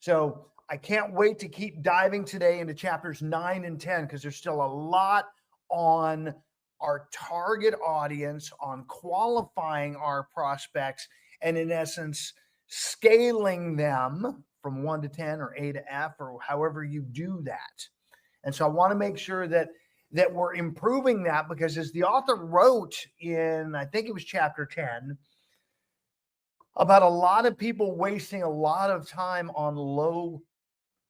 So I can't wait to keep diving today into chapters 9 and 10 because there's still a lot on our target audience, on qualifying our prospects, and in essence, scaling them from 1 to 10 or A to F or however you do that. And so I want to make sure that we're improving that, because as the author wrote in, I think it was chapter 10, about a lot of people wasting a lot of time on low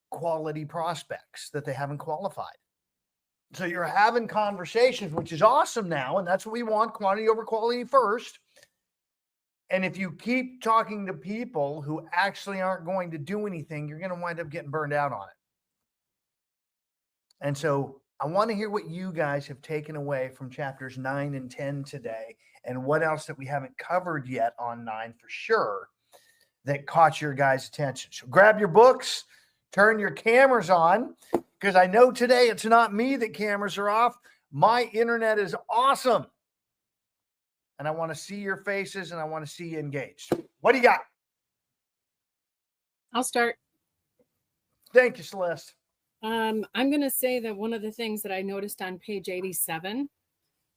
quality prospects that they haven't qualified. So you're having conversations, which is awesome now, and that's what we want, quantity over quality first. And if you keep talking to people who actually aren't going to do anything, you're going to wind up getting burned out on it. And so I want to hear what you guys have taken away from chapters 9 and 10 today, and what else that we haven't covered yet on 9 for sure that caught your guys' attention. So grab your books, turn your cameras on, because I know today it's not me that cameras are off. My internet is awesome. And I want to see your faces, and I want to see you engaged. What do you got? I'll start. Thank you, Celeste. I'm going to say that one of the things that I noticed on page 87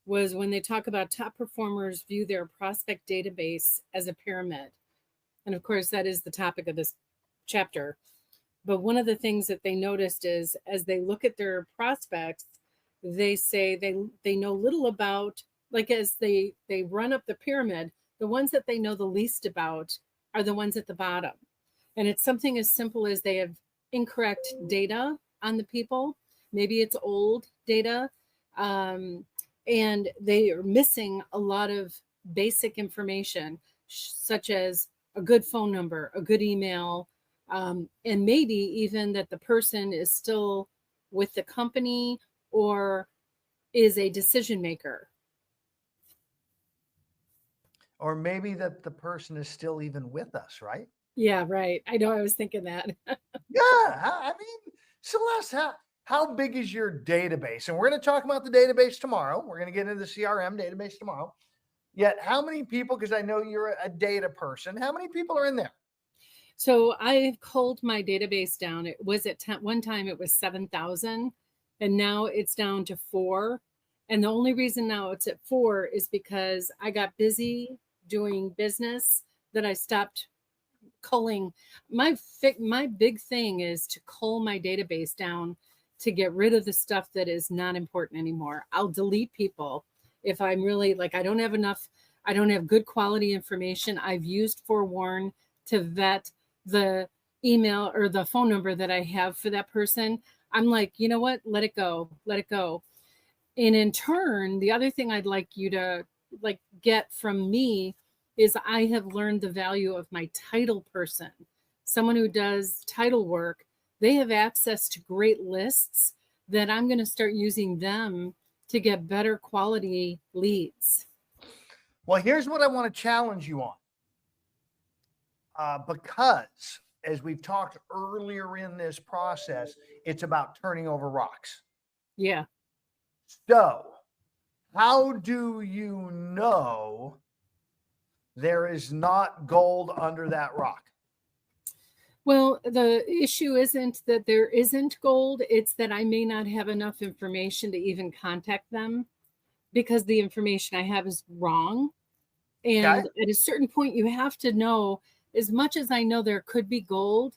was when they talk about top performers view their prospect database as a pyramid. And of course, that is the topic of this chapter. But one of the things that they noticed is as they look at their prospects, they say they know little about, like as they run up the pyramid, the ones that they know the least about are the ones at the bottom. And it's something as simple as they have incorrect data on the people. Maybe it's old data, and they are missing a lot of basic information, such as a good phone number, a good email, and maybe even that the person is still with the company or is a decision maker. Or maybe that the person is still even with us, right? Yeah, right. I know, I was thinking that. Yeah. I mean, Celeste, how big is your database? And we're going to talk about the database tomorrow. We're going to get into the CRM database tomorrow. Yet, how many people, because I know you're a data person, how many people are in there? So I've culled my database down. It was at one time it was 7,000, and now it's down to 4. And the only reason now it's at 4 is because I got busy doing business that I stopped culling. My big thing is to cull my database down to get rid of the stuff that is not important anymore. I'll delete people if I'm really like, I don't have good quality information. I've used Forewarn to vet the email or the phone number that I have for that person. I'm like, you know what? Let it go. And in turn, the other thing I'd like you to get from me is I have learned the value of my title person, someone who does title work. They have access to great lists that I'm going to start using them to get better quality leads. Well, here's what I want to challenge you on. Because as we've talked earlier in this process, it's about turning over rocks. Yeah. So how do you know there is not gold under that rock? Well, the issue isn't that there isn't gold. It's that I may not have enough information to even contact them because the information I have is wrong. And at a certain point, you have to know, as much as I know there could be gold,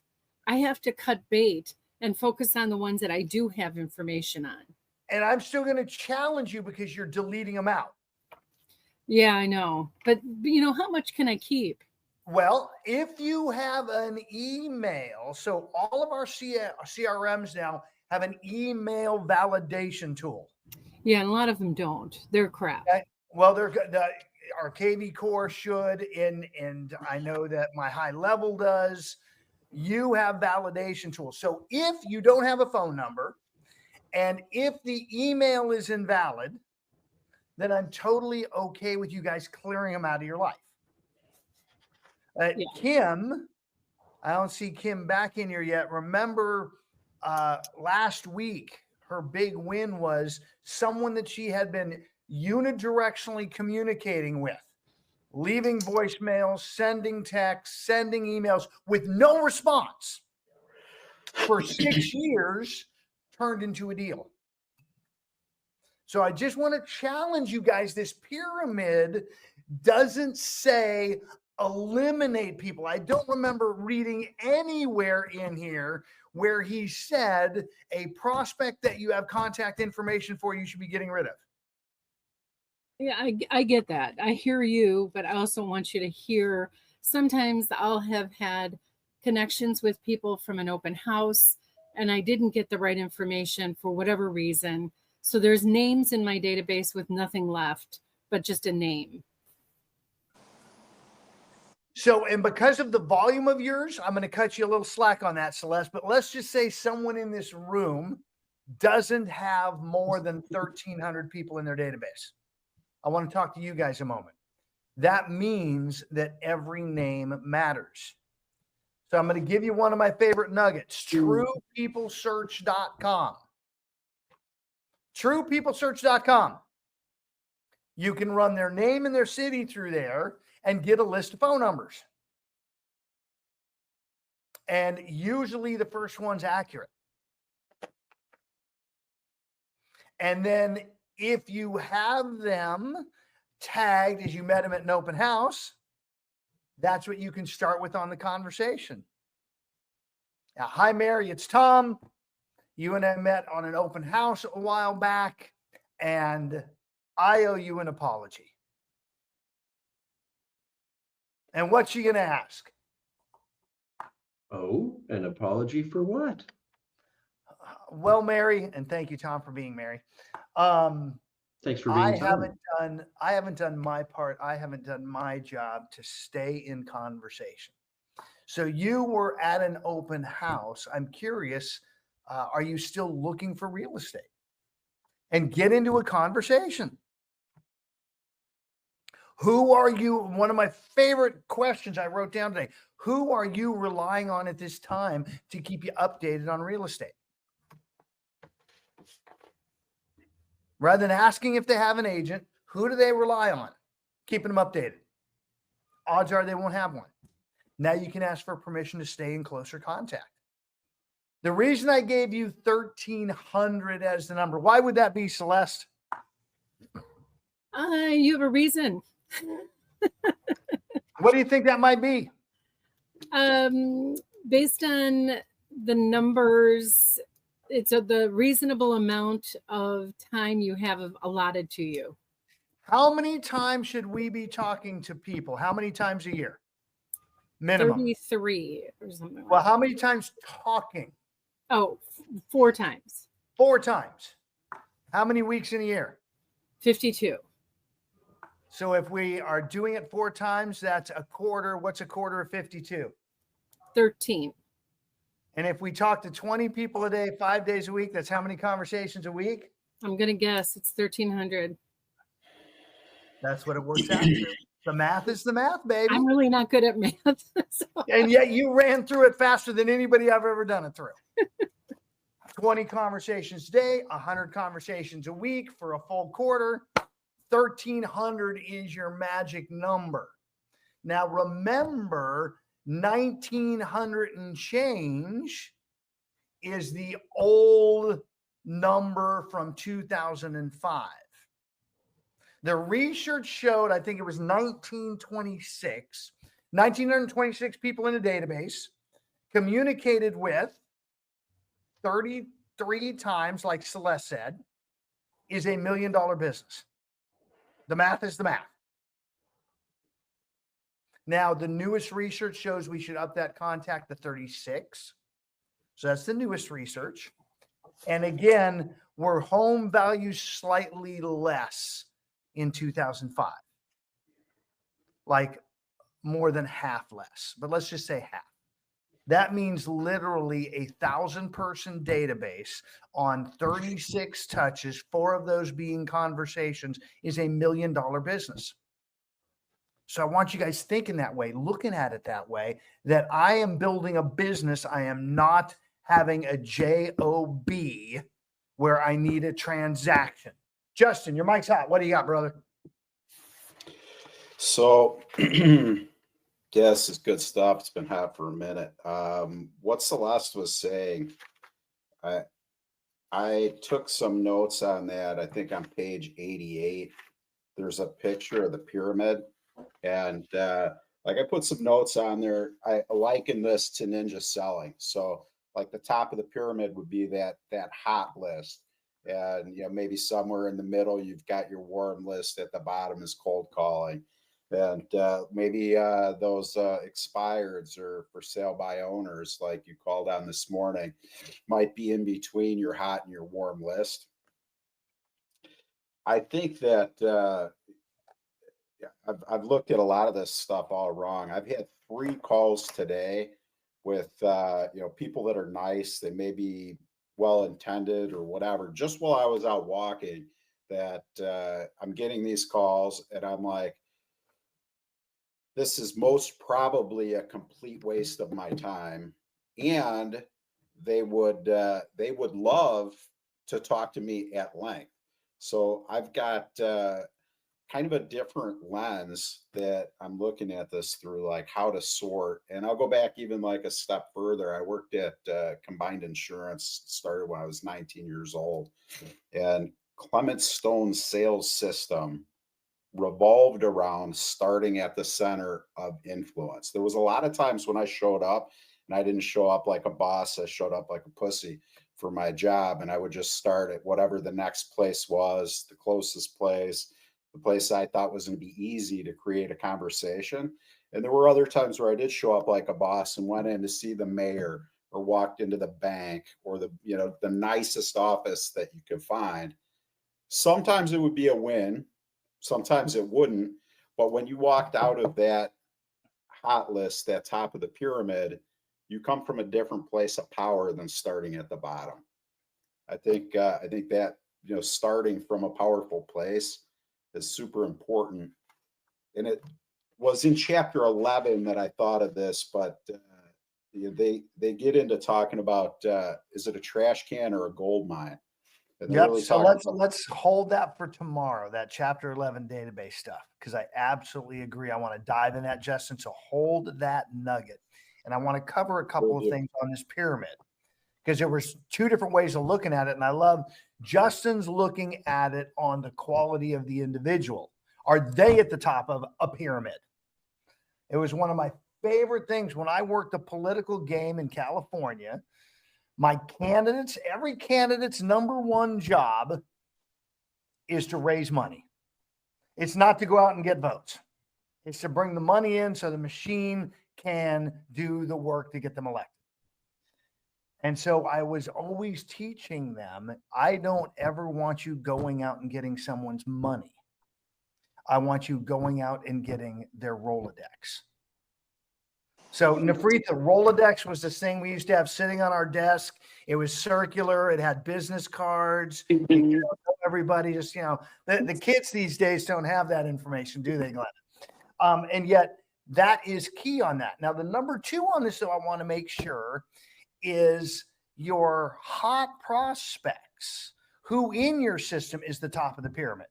I have to cut bait and focus on the ones that I do have information on. And I'm still going to challenge you because you're deleting them out. Yeah, I know. But you know, how much can I keep? Well, if you have an email, so all of our CRMs now have an email validation tool. Yeah, and a lot of them don't. They're crap. Well, our KV Core should, and I know that my high level does. You have validation tools. So if you don't have a phone number and if the email is invalid, then I'm totally okay with you guys clearing them out of your life. Kim, I don't see Kim back in here yet. Remember last week, her big win was someone that she had been unidirectionally communicating with, leaving voicemails, sending texts, sending emails with no response. for 6 years turned into a deal. So I just want to challenge you guys. This pyramid doesn't say eliminate people. I don't remember reading anywhere in here where he said a prospect that you have contact information for, you should be getting rid of. Yeah, I get that. I hear you, but I also want you to hear, sometimes I'll have had connections with people from an open house and I didn't get the right information for whatever reason. So there's names in my database with nothing left, but just a name. So, and because of the volume of yours, I'm going to cut you a little slack on that, Celeste, but let's just say someone in this room doesn't have more than 1,300 people in their database. I want to talk to you guys a moment. That means that every name matters. So I'm going to give you one of my favorite nuggets, truepeoplesearch.com. Truepeoplesearch.com. You can run their name and their city through there and get a list of phone numbers. And usually the first one's accurate. And then if you have them tagged as you met them at an open house, that's what you can start with on the conversation. Now, hi, Mary, it's Tom. You and I met on an open house a while back, and I owe you an apology. And what's she going to ask? Oh, an apology for what? Well, Mary, and thank you, Tom, for being Mary. Thanks for being Tom. I haven't done my part. I haven't done my job to stay in conversation. So you were at an open house. I'm curious, are you still looking for real estate? And get into a conversation. Who are you? One of my favorite questions I wrote down today. Who are you relying on at this time to keep you updated on real estate? Rather than asking if they have an agent, who do they rely on? Keeping them updated. Odds are they won't have one. Now you can ask for permission to stay in closer contact. The reason I gave you 1,300 as the number, why would that be, Celeste? You have a reason. What do you think that might be? Based on the numbers, it's the reasonable amount of time you have allotted to you. How many times should we be talking to people? How many times a year? Minimum. 33 or something. Well, how many times talking? Oh, 4 times. 4 times. How many weeks in a year? 52. So if we are doing it 4 times, that's a quarter. What's a quarter of 52? 13. And if we talk to 20 people a day, 5 days a week, that's how many conversations a week? I'm going to guess it's 1,300. That's what it works out to. The math is the math, baby. I'm really not good at math. So. And yet you ran through it faster than anybody I've ever done it through. 20 conversations a day, 100 conversations a week for a full quarter. 1,300 is your magic number. Now remember, 1,900 and change is the old number from 2005. The research showed, I think it was 1,926 people in a database, communicated with 33 times, like Celeste said, is $1 million business. The math is the math. Now, the newest research shows we should up that contact to 36. So that's the newest research. And again, were home values slightly less in 2005? Like more than half less, but let's just say half. That means literally 1,000-person database on 36 touches, 4 of those being conversations, is $1 million business. So I want you guys thinking that way, looking at it that way, that I am building a business. I am not having a job where I need a transaction. Justin, your mic's hot. What do you got, brother? So Yeah, this is good stuff. It's been hot for a minute. What Celeste was saying, I I took some notes on that. I think on page 88, there's a picture of the pyramid, and like I put some notes on there. I liken this to ninja selling. So like the top of the pyramid would be that hot list, and maybe somewhere in the middle you've got your warm list. At the bottom is cold calling, and maybe those expireds or for sale by owners, like you called on this morning, might be in between your hot and your warm list. I think that yeah, I've looked at a lot of this stuff all wrong. I've had 3 calls today with people that are nice. They may be well intended or whatever. Just while I was out walking, that I'm getting these calls, and I'm like, this is most probably a complete waste of my time, and they would love to talk to me at length. So I've got kind of a different lens that I'm looking at this through, like how to sort. And I'll go back even like a step further. I worked at Combined Insurance, started when I was 19 years old, and Clement Stone's sales system revolved around starting at the center of influence. There was a lot of times when I showed up, and I didn't show up like a boss, I showed up like a pussy for my job, and I would just start at whatever the next place was, the closest place, the place I thought was going to be easy to create a conversation. And there were other times where I did show up like a boss and went in to see the mayor or walked into the bank or the nicest office that you could find. Sometimes it would be a win, sometimes it wouldn't. But when you walked out of that hot list, that top of the pyramid, you come from a different place of power than starting at the bottom. I think that starting from a powerful place is super important. And it was in chapter 11 that I thought of this, but they get into talking about is it a trash can or a gold mine? And Yep. Really, so let's hold that for tomorrow, that chapter 11 database stuff, because I absolutely agree. I want to dive in that, Justin. So hold that nugget. And I want to cover a couple of things on this pyramid, because there was 2 different ways of looking at it. And I love Justin's looking at it on the quality of the individual. Are they at the top of a pyramid? It was one of my favorite things when I worked the political game in California. Every candidate's number one job is to raise money. It's not to go out and get votes. It's to bring the money in so the machine can do the work to get them elected. And so I was always teaching them, I don't ever want you going out and getting someone's money. I want you going out and getting their Rolodex. So Nafreet, the Rolodex was this thing we used to have sitting on our desk. It was circular. It had business cards. Everybody just, the kids these days don't have that information, do they, Glenn? And yet that is key on that. Now, the number 2 on this, though, I want to make sure is your hot prospects, who in your system is the top of the pyramid.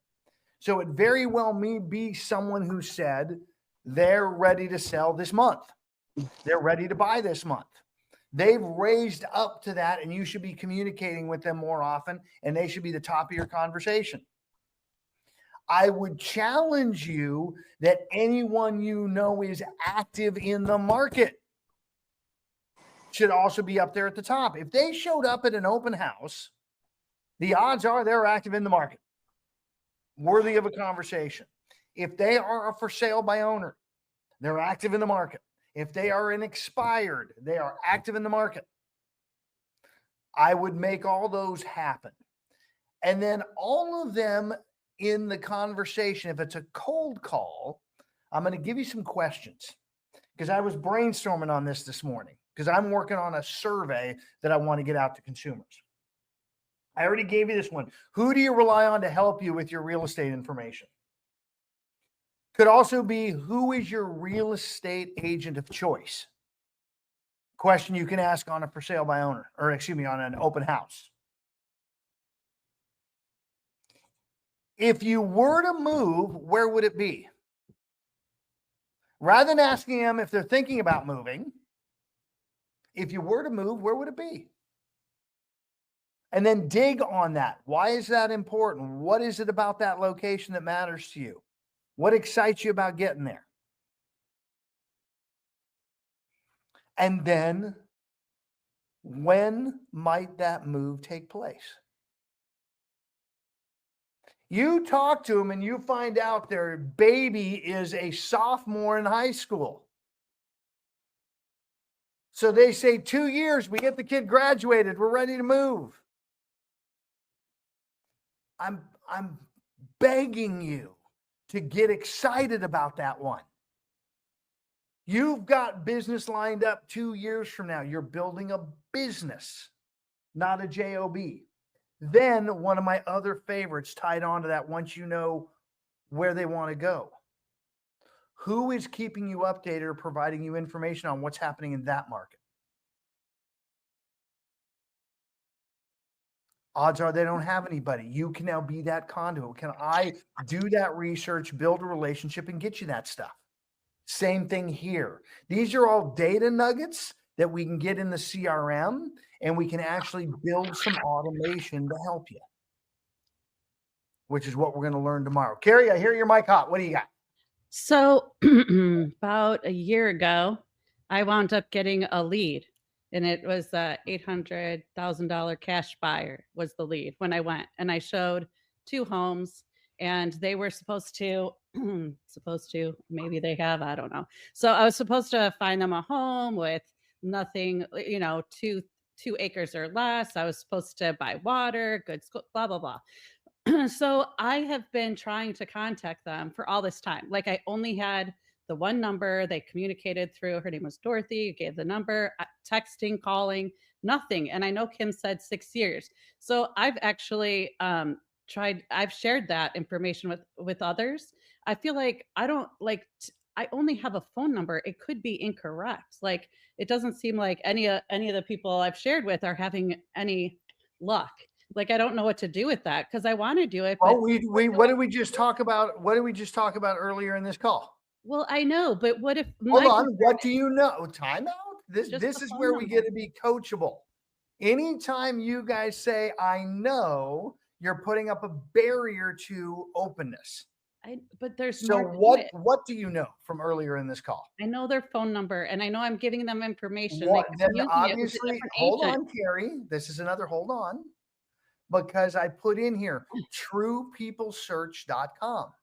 So it very well may be someone who said they're ready to sell this month. They're ready to buy this month. They've raised up to that, and you should be communicating with them more often, and they should be the top of your conversation. I would challenge you that anyone is active in the market should also be up there at the top. If they showed up at an open house, the odds are they're active in the market, worthy of a conversation. If they are a for sale by owner, they're active in the market. If they are an expired, they are active in the market. I would make all those happen. And then all of them in the conversation, if it's a cold call, I'm going to give you some questions, because I was brainstorming on this morning, because I'm working on a survey that I want to get out to consumers. I already gave you this one. Who do you rely on to help you with your real estate information? Could also be, who is your real estate agent of choice? Question you can ask on a for sale by owner, or on an open house. If you were to move, where would it be? Rather than asking them if they're thinking about moving, if you were to move, where would it be? And then dig on that. Why is that important? What is it about that location that matters to you? What excites you about getting there? And then when might that move take place? You talk to them and you find out their baby is a sophomore in high school. So they say 2 years, we get the kid graduated, we're ready to move. I'm begging you to get excited about that one. You've got business lined up 2 years from now. You're building a business, not a job. Then one of my other favorites tied on to that, once you know where they want to go. Who is keeping you updated or providing you information on what's happening in that market? Odds are they don't have anybody. You can now be that conduit. Can I do that research, build a relationship, and get you that stuff? Same thing here. These are all data nuggets that we can get in the CRM, and we can actually build some automation to help you, which is what we're going to learn tomorrow. Carrie, I hear your mic hot. What do you got? So about a year ago, I wound up getting a lead, and it was a $800,000 cash buyer was the lead when I went, and I showed 2 homes, and they were supposed to, maybe they have, I don't know. So I was supposed to find them a home with nothing, 2 acres or less. I was supposed to buy water, good school, blah, blah, blah. So I have been trying to contact them for all this time. Like, I only had the one number. They communicated through, her name was Dorothy, gave the number, texting, calling, nothing. And I know Kim said 6 years. So I've actually I've shared that information with others. I feel like I don't like, I only have a phone number. It could be incorrect. Like, it doesn't seem like any of the people I've shared with are having any luck. Like, I don't know what to do with that, because I want to do it. Well, what did we just talk about? What did we just talk about earlier in this call? Well, I know, but what if? Hold on. What do you know? Time out. This is where we get to be coachable. Anytime you guys say, I know, you're putting up a barrier to openness. But there's so more what do you know from earlier in this call? I know their phone number, and I know I'm giving them information. Then obviously, hold on, Carrie. This is another hold on, because I put in here truepeoplesearch.com.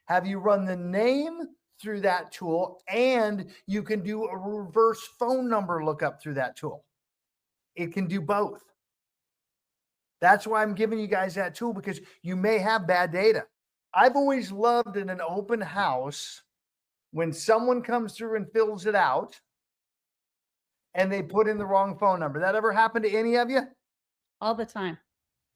Have you run the name through that tool? And you can do a reverse phone number lookup through that tool. It can do both. That's why I'm giving you guys that tool, because you may have bad data. I've always loved in an open house when someone comes through and fills it out and they put in the wrong phone number. That ever happened to any of you? All the time.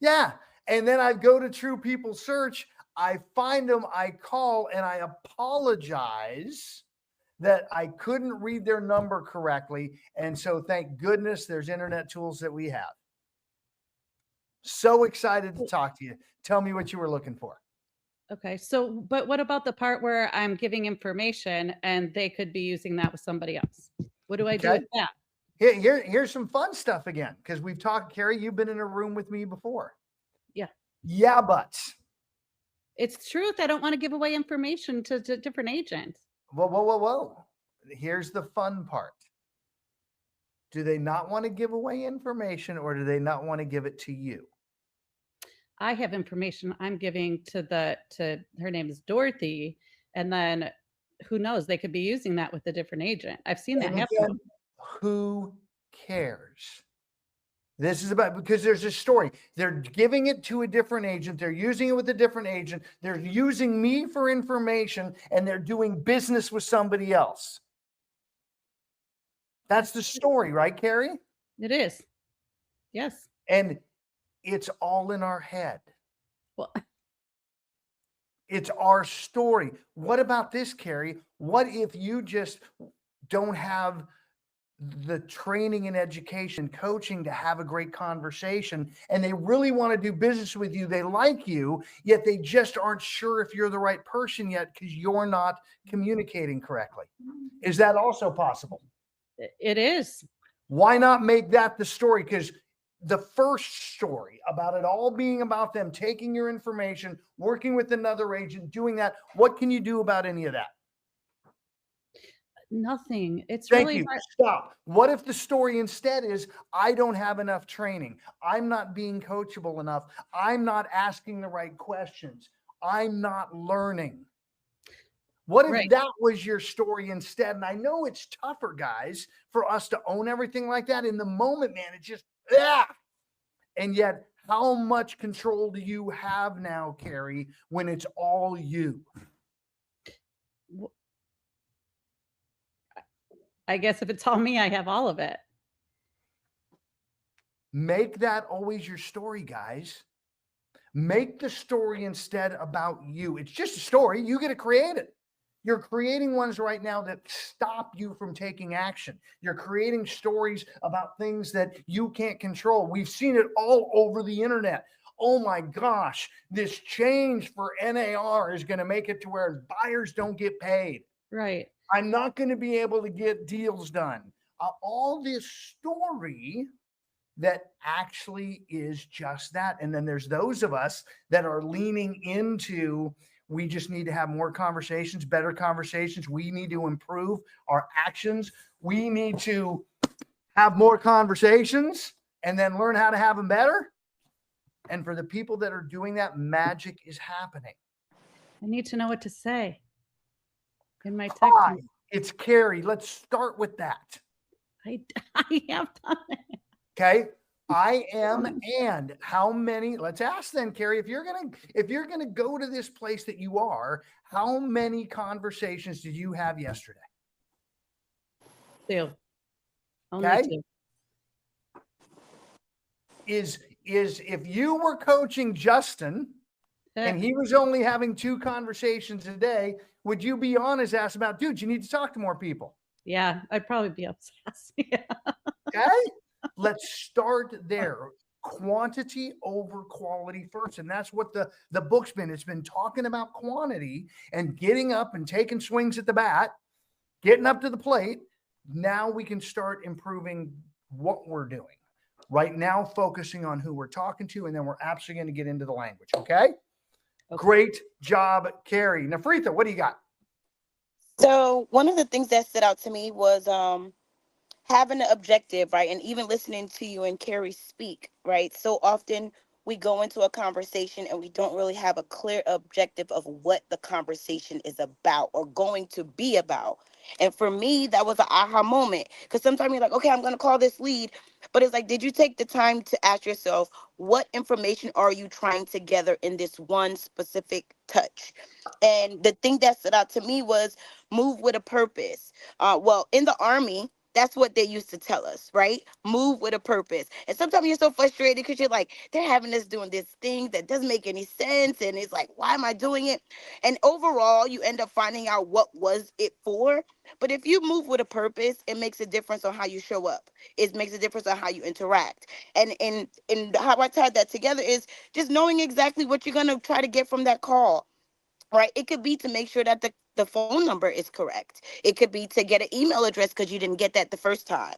Yeah. And then I go to True People Search, I find them, I call, and I apologize that I couldn't read their number correctly. And so thank goodness there's internet tools that we have. So excited to talk to you. Tell me what you were looking for. Okay. So, but what about the part where I'm giving information and they could be using that with somebody else? What do I do with that? Here's some fun stuff again, because we've talked, Carrie, you've been in a room with me before. Yeah. Yeah, but it's truth. I don't want to give away information to different agents. Whoa. Here's the fun part. Do they not want to give away information, or do they not want to give it to you? I have information I'm giving to her name is Dorothy. And then who knows, they could be using that with a different agent. I've seen that happen. Who cares? This is about, because there's a story. They're giving it to a different agent. They're using it with a different agent. They're using me for information, and they're doing business with somebody else. That's the story, right, Carrie? It is. Yes. And it's all in our head. Well, it's our story. What about this, Carrie? What if you just don't have the training and education, coaching to have a great conversation, and they really want to do business with you. They like you, yet they just aren't sure if you're the right person yet because you're not communicating correctly. Is that also possible? It is. Why not make that the story? Because the first story about it all being about them taking your information, working with another agent, doing that, what can you do about any of that? Nothing. It's Thank really you. hard. Stop. What if the story instead is, I don't have enough training. I'm not being coachable enough. I'm not asking the right questions. I'm not learning. What if Right. that was your story instead? And I know it's tougher, guys, for us to own everything like that. In the moment, man, it's just, ah. And yet, how much control do you have now, Carrie, when it's all you? I guess if it's all me, I have all of it. Make that always your story, guys. Make the story instead about you. It's just a story. You get to create it. You're creating ones right now that stop you from taking action. You're creating stories about things that you can't control. We've seen it all over the internet. Oh my gosh, this change for NAR is going to make it to where buyers don't get paid. Right. I'm not going to be able to get deals done. All this story that actually is just that. And then there's those of us that are leaning into, we just need to have more conversations, better conversations. We need to improve our actions. We need to have more conversations and then learn how to have them better. And for the people that are doing that, magic is happening. I need to know what to say in my text. Hi, it's Carrie. Let's start with that. I have done it. Okay. I am, and how many, let's ask then, Carrie, if you're gonna go to this place that you are, how many conversations did you have yesterday? 2. Only Okay. 2. Is if you were coaching Justin and he was only having 2 conversations a day, would you be on his ass about, dude, you need to talk to more people? Yeah, I'd probably be obsessed. Yeah. Okay. Let's start there. Quantity over quality first. And that's what the book's been. It's been talking about quantity and getting up and taking swings at the bat, getting up to the plate. Now we can start improving what we're doing. Right now, focusing on who we're talking to, and then we're actually going to get into the language. Okay? Great job, Carrie. Nafritha, what do you got? So one of the things that stood out to me was having an objective, right? And even listening to you and Carrie speak, right? So often we go into a conversation and we don't really have a clear objective of what the conversation is about or going to be about. And for me, that was an aha moment, because sometimes you're like, okay, I'm going to call this lead. But it's like, did you take the time to ask yourself, what information are you trying to gather in this one specific touch? And the thing that stood out to me was move with a purpose. Well, in the Army, that's what they used to tell us, right? Move with a purpose. And sometimes you're so frustrated because you're like, they're having us doing this thing that doesn't make any sense. And it's like, why am I doing it? And overall, you end up finding out what was it for. But if you move with a purpose, it makes a difference on how you show up. It makes a difference on how you interact. And how I tied that together is just knowing exactly what you're going to try to get from that call. Right. It could be to make sure that the phone number is correct. It could be to get an email address because you didn't get that the first time.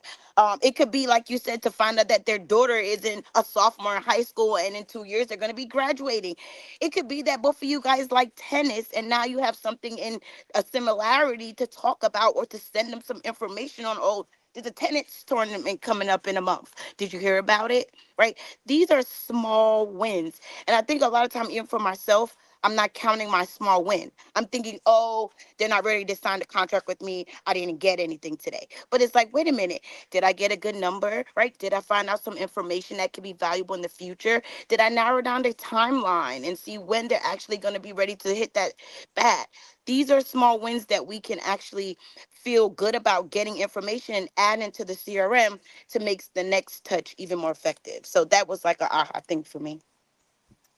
It could be, like you said, to find out that their daughter is in a sophomore in high school and in 2 years they're going to be graduating. It could be that both of you guys like tennis and now you have something in a similarity to talk about or to send them some information on. Oh, there's a tennis tournament coming up in a month. Did you hear about it? Right. These are small wins. And I think a lot of time, even for myself, I'm not counting my small win. I'm thinking, oh, they're not ready to sign the contract with me. I didn't get anything today. But it's like, wait a minute. Did I get a good number, right? Did I find out some information that could be valuable in the future? Did I narrow down the timeline and see when they're actually going to be ready to hit that bat? These are small wins that we can actually feel good about getting information and adding to the CRM to make the next touch even more effective. So that was like an aha thing for me.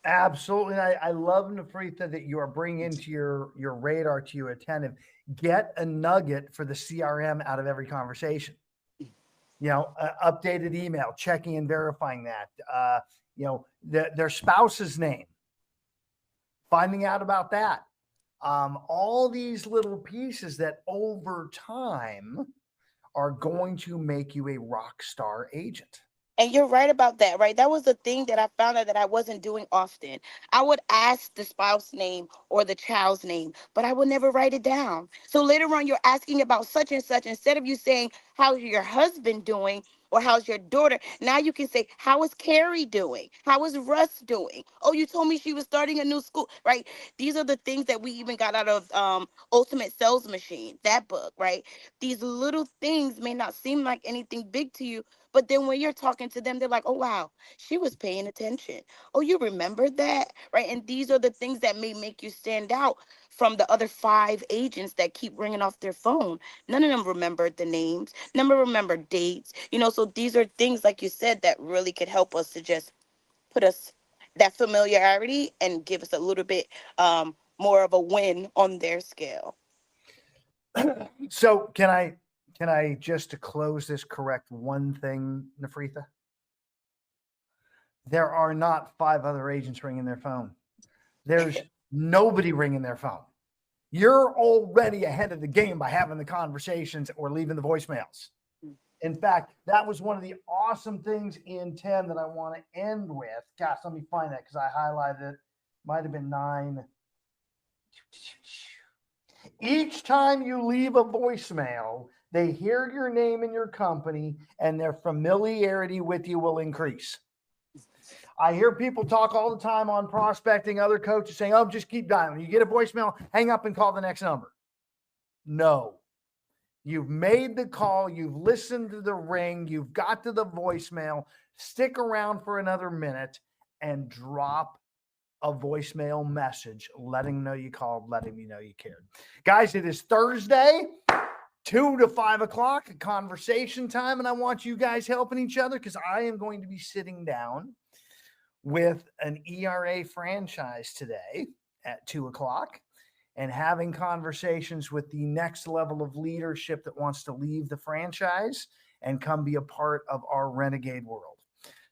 Absolutely. I love, Nafritha, that you are bringing into your radar, to your attentive. Get a nugget for the CRM out of every conversation. Updated email, checking and verifying that, their spouse's name, finding out about that. All these little pieces that over time are going to make you a rock star agent. And you're right about that, right? That was the thing that I found out that I wasn't doing often. I would ask the spouse name or the child's name, but I would never write it down. So later on, you're asking about such and such. Instead of you saying, how's your husband doing? Or how's your daughter? Now you can say, how is Carrie doing? How is Russ doing? Oh, you told me she was starting a new school, right? These are the things that we even got out of Ultimate Sales Machine, that book, right? These little things may not seem like anything big to you, but then when you're talking to them, they're like, oh, wow, she was paying attention. Oh, you remembered that, right? And these are the things that may make you stand out from the other 5 agents that keep ringing off their phone. None of them remembered the names, never remember dates, so these are things, like you said, that really could help us to just put us that familiarity and give us a little bit more of a win on their scale. So can I just, to close this, correct one thing, Nafritha? There are not 5 other agents ringing their phone. There's nobody ringing their phone. You're already ahead of the game by having the conversations or leaving the voicemails. In fact, that was one of the awesome things in 10 that I want to end with. Gosh, let me find that because I highlighted it. Might have been 9. Each time you leave a voicemail, they hear your name and your company, and their familiarity with you will increase. I hear people talk all the time on prospecting, other coaches saying, oh, just keep dialing. You get a voicemail, hang up and call the next number. No. You've made the call. You've listened to the ring. You've got to the voicemail. Stick around for another minute and drop a voicemail message, letting them know you called, letting me know you cared. Guys, it is Thursday, 2 to 5 o'clock, conversation time, and I want you guys helping each other because I am going to be sitting down with an ERA franchise today at 2 o'clock and having conversations with the next level of leadership that wants to leave the franchise and come be a part of our renegade world.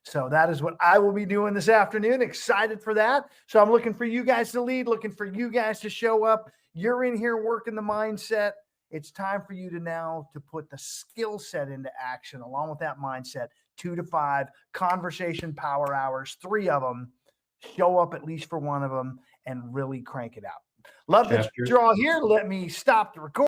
So that is what I will be doing this afternoon. Excited for that. So I'm looking for you guys to lead, looking for you guys to show up. You're in here working the mindset. It's time for you to now to put the skill set into action along with that mindset. 2 to 5 conversation power hours, 3 of them. Show up at least for one of them and really crank it out. Love that you're all here. Let me stop the recording.